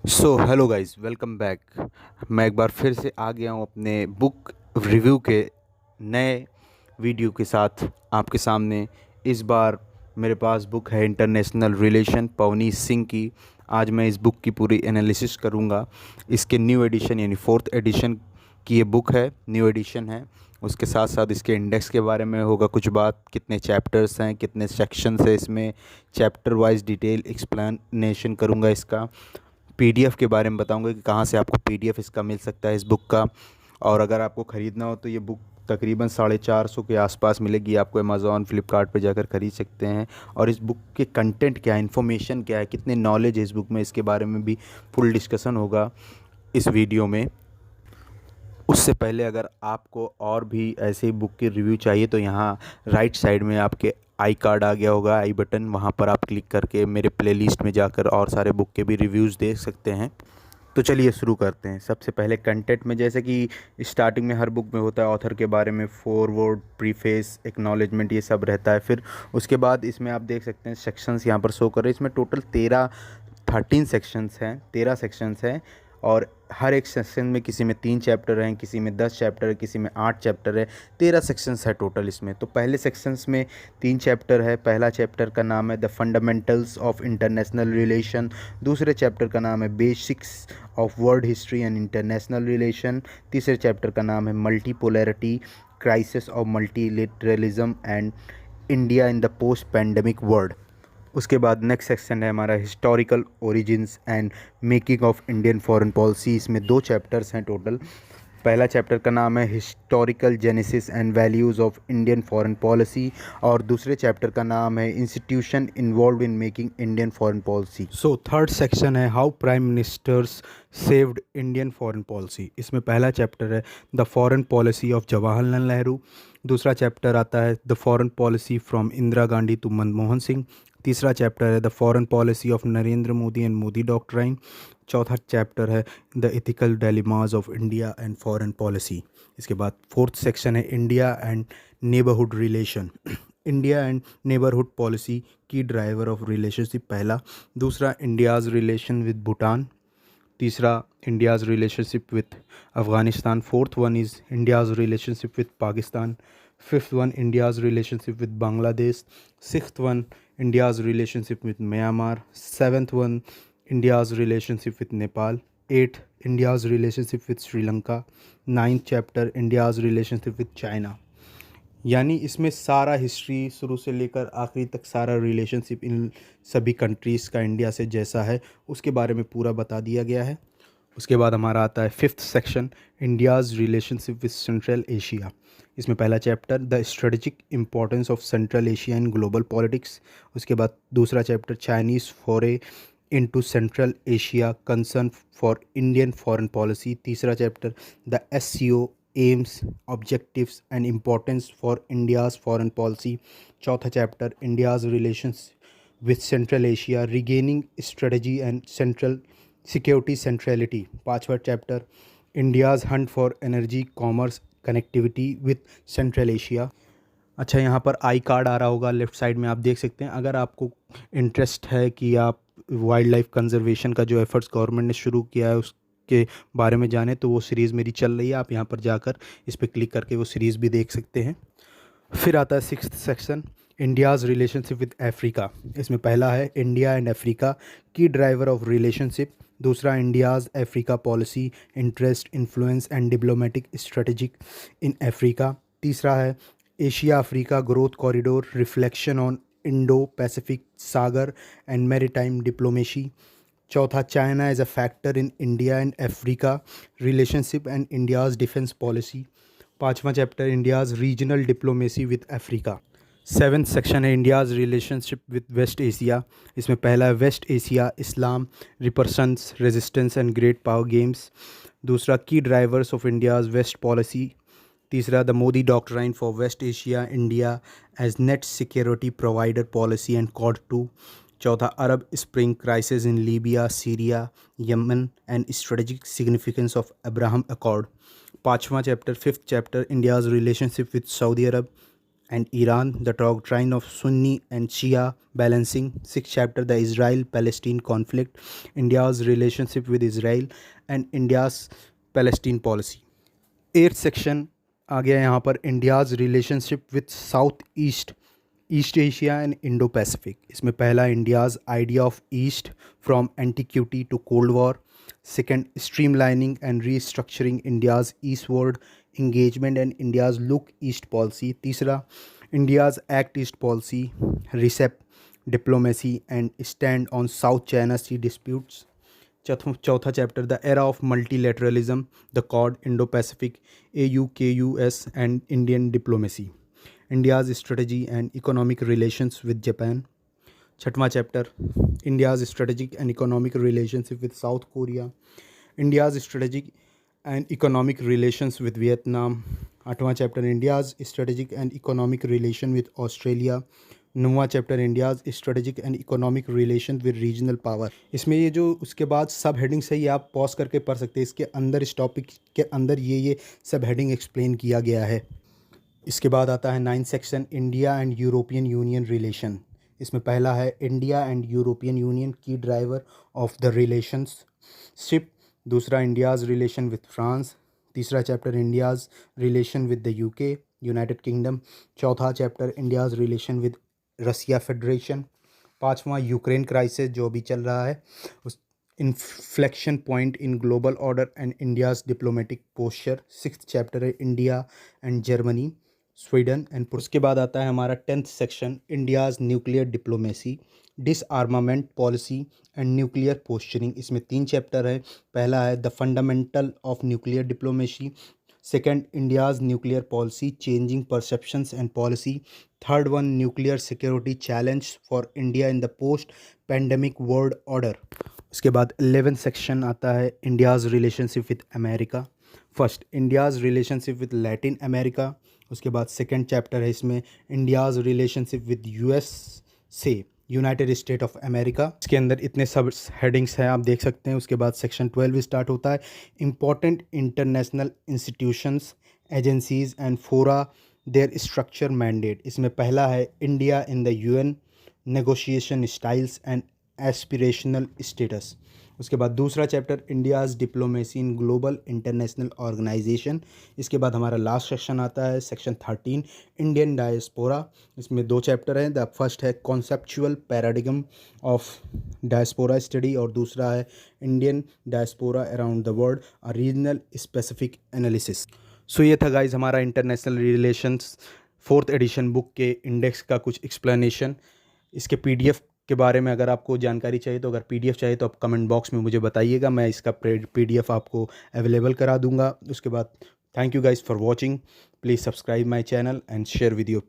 So hello guys, welcome back. मैं एक बार फिर से आ गया हूँ अपने बुक रिव्यू के नए वीडियो के साथ आपके सामने। इस बार मेरे पास बुक है इंटरनेशनल रिलेशन पवनीत सिंह की। आज मैं इस बुक की पूरी एनालिसिस करूँगा। इसके न्यू एडिशन यानी फोर्थ एडिशन की ये बुक है, न्यू एडिशन है। उसके साथ साथ इसके इंडेक्स के बारे में होगा कुछ बात, कितने चैप्टर्स हैं, कितने सेक्शंस है इसमें, चैप्टर वाइज डिटेल एक्सप्लेनेशन करूँगा इसका। पीडीएफ के बारे में बताऊंगा कि कहाँ से आपको पीडीएफ इसका मिल सकता है इस बुक का। और अगर आपको ख़रीदना हो तो ये बुक तकरीबन 450 के आसपास मिलेगी आपको। अमेज़ॉन फ्लिपकार्ट पे जाकर ख़रीद सकते हैं। और इस बुक के कंटेंट क्या है, इन्फॉर्मेशन क्या है, कितने नॉलेज है इस बुक में, इसके बारे में भी फुल डिस्कशन होगा इस वीडियो में। उससे पहले अगर आपको और भी ऐसे बुक के रिव्यू चाहिए तो यहाँ राइट साइड में आपके आई कार्ड आ गया होगा, आई बटन, वहाँ पर आप क्लिक करके मेरे प्लेलिस्ट में जाकर और सारे बुक के भी रिव्यूज़ देख सकते हैं। तो चलिए शुरू करते हैं। सबसे पहले कंटेंट में, जैसे कि स्टार्टिंग में हर बुक में होता है ऑथर के बारे में फोरवर्ड, प्रीफेस, एक्नॉलेजमेंट, ये सब रहता है। फिर उसके बाद इसमें आप देख सकते हैं सेक्शंस यहाँ पर शो कर रहे हैं। इसमें टोटल 13 सेक्शंस हैं, 13 सेक्शंस हैं। और हर एक सेक्शन में किसी में 3 चैप्टर हैं, किसी में 10 चैप्टर है, किसी में 8 चैप्टर है। 13 सेक्शंस है टोटल इसमें। तो पहले सेक्शंस में 3 चैप्टर है। पहला चैप्टर का नाम है the fundamentals of international relation. दूसरे चैप्टर का नाम है basics of world history and international relation. तीसरे चैप्टर का नाम है multipolarity, crisis of multilateralism and India in the post pandemic world. उसके बाद नेक्स्ट सेक्शन है हमारा historical origins and making of Indian foreign policy. इसमें 2 चैप्टर्स हैं टोटल। पहला चैप्टर का नाम है historical genesis and values of Indian foreign policy और दूसरे चैप्टर का नाम है institution involve in making Indian foreign policy. So third section है how prime ministers saved Indian foreign policy. इसमें पहला चैप्टर है the foreign policy of Jawaharlal Nehru. दूसरा चैप्टर आता है the foreign policy from Indira Gandhi to Manmohan Singh. तीसरा चैप्टर है the foreign policy of Narendra Modi and Modi doctrine. चौथा चैप्टर है the ethical dilemmas of India and foreign policy. इसके बाद फोर्थ सेक्शन है India and neighbourhood relation. India and neighbourhood policy की driver of relationship पहला। दूसरा इंडियाज़ रिलेशन विद भूटान। तीसरा India's relationship with Afghanistan. Fourth one is India's relationship with Pakistan. Fifth one India's relationship with Bangladesh. Sixth one India's relationship with Myanmar. Seventh one India's relationship with Nepal. Eighth India's relationship with Sri Lanka. Ninth chapter India's relationship with China. यानी इसमें सारा history शुरू से लेकर आखिरी तक सारा relationship in सभी कंट्रीज़ का इंडिया से जैसा है उसके बारे में पूरा बता दिया गया है। उसके बाद हमारा आता है fifth section India's relationship with Central Asia. इसमें पहला chapter the strategic importance of Central Asia in global politics. उसके बाद दूसरा chapter Chinese foray into Central Asia concern for Indian foreign policy. तीसरा chapter the SCO aims, objectives and importance for India's foreign policy. चौथा chapter India's relations with Central Asia regaining strategy and central security centrality. पांचवा chapter India's hunt for energy commerce connectivity with Central Asia. अच्छा, यहाँ पर I card आ रहा होगा left side में, आप देख सकते हैं। अगर आपको इंटरेस्ट है कि आप वाइल्ड लाइफ कंजर्वेशन का जो एफर्ट्स गवर्नमेंट ने शुरू किया है उसके बारे में जाने तो वो सीरीज़ मेरी चल रही है, आप यहाँ पर जाकर इस पर क्लिक करके वो सीरीज़ भी देख सकते हैं। फिर आता है sixth section India's relationship with Africa. इसमें पहला है India and Africa key driver of relationship. दूसरा India's Africa policy, interest, influence and diplomatic strategic in Africa. तीसरा है Asia Africa growth corridor, reflection on Indo Pacific SAGAR and maritime diplomacy. चौथा China as a factor in India and Africa relationship and India's defence policy. पाँचवा chapter India's regional diplomacy with Africa. Seventh section है India's relationship with West Asia. इसमें पहला है West Asia, Islam, repercussions, resistance and great power games. दूसरा key drivers of India's West policy. तीसरा the Modi doctrine for West Asia, India as net security provider policy and Quad 2। चौथा Arab spring crisis in Libya, Syria, Yemen and strategic significance of Abraham accord. पाँचवा chapter fifth chapter India's relationship with Saudi Arabia and Iran, the doctrine of Sunni and Shia balancing. Sixth chapter, the Israel-Palestine conflict, India's relationship with Israel and India's Palestine policy. Eighth section आ गया यहाँ पर, India's relationship with South East, East Asia and Indo Pacific. इसमें पहला India's idea of East from antiquity to Cold War. Second, streamlining and restructuring India's eastward engagement and India's Look East policy. तीसरा, India's Act East policy, RCEP diplomacy and stand on South China Sea disputes. चौथा chapter, the era of multilateralism, the Quad Indo Pacific, AUKUS and Indian diplomacy, India's strategy and economic relations with Japan. छठवां chapter, India's strategic and economic relationship with South Korea, India's strategic and economic relations with Vietnam. आठवां chapter, India's strategic and economic relation with Australia. नौवां chapter, India's strategic and economic relation with regional power. इसमें ये जो उसके बाद सब heading से ही आप पॉज करके पढ़ सकते हैं। इसके अंदर, इस टॉपिक के अंदर ये सब हेडिंग एक्सप्लेन किया गया है। इसके बाद आता है ninth section, India and European Union relation. इसमें पहला है India and European Union key driver of the relationship. दूसरा, इंडियाज़ रिलेशन विद फ्रांस। तीसरा chapter, India's relation with the UK United Kingdom. चौथा chapter, India's relation with Russia Federation. पाँचवा, Ukraine crisis जो अभी चल रहा है, उस inflection point in global order and India's diplomatic posture. Sixth chapter है India and Germany, Sweden and. उसके बाद आता है हमारा 10th section, India's nuclear diplomacy, डिसआर्मामेंट policy and nuclear posturing. इसमें 3 चैप्टर है। पहला है the fundamental of nuclear diplomacy. Second, India's nuclear policy, changing perceptions and policy. Third one, nuclear security challenge for India in the post pandemic world order. उसके बाद 11th section आता है India's relationship with America. First, India's relationship with Latin America. उसके बाद second chapter है इसमें India's relationship with USA, United state of America. इसके अंदर इतने सब हेडिंग्स हैं, आप देख सकते हैं। उसके बाद सेक्शन 12 स्टार्ट होता है, important international institutions, agencies and fora, their structure mandate. इसमें पहला है India in the UN, negotiation styles and aspirational status. उसके बाद दूसरा chapter, India's diplomacy in global international organisation. इसके बाद हमारा लास्ट सेक्शन आता है, सेक्शन 13, इंडियन डायस्पोरा। इसमें 2 चैप्टर हैं। द फर्स्ट है conceptual paradigm of diaspora study और दूसरा है Indian diaspora around the world, a regional specific analysis. So ये था गाइज हमारा international relations 4th edition book के इंडेक्स का कुछ एक्सप्लेनेशन। इसके PDF के बारे में अगर आपको जानकारी चाहिए तो, अगर PDF चाहिए तो आप कमेंट बॉक्स में मुझे बताइएगा, मैं इसका PDF आपको अवेलेबल करा दूंगा। उसके बाद thank you guys for watching, please subscribe my channel and share with your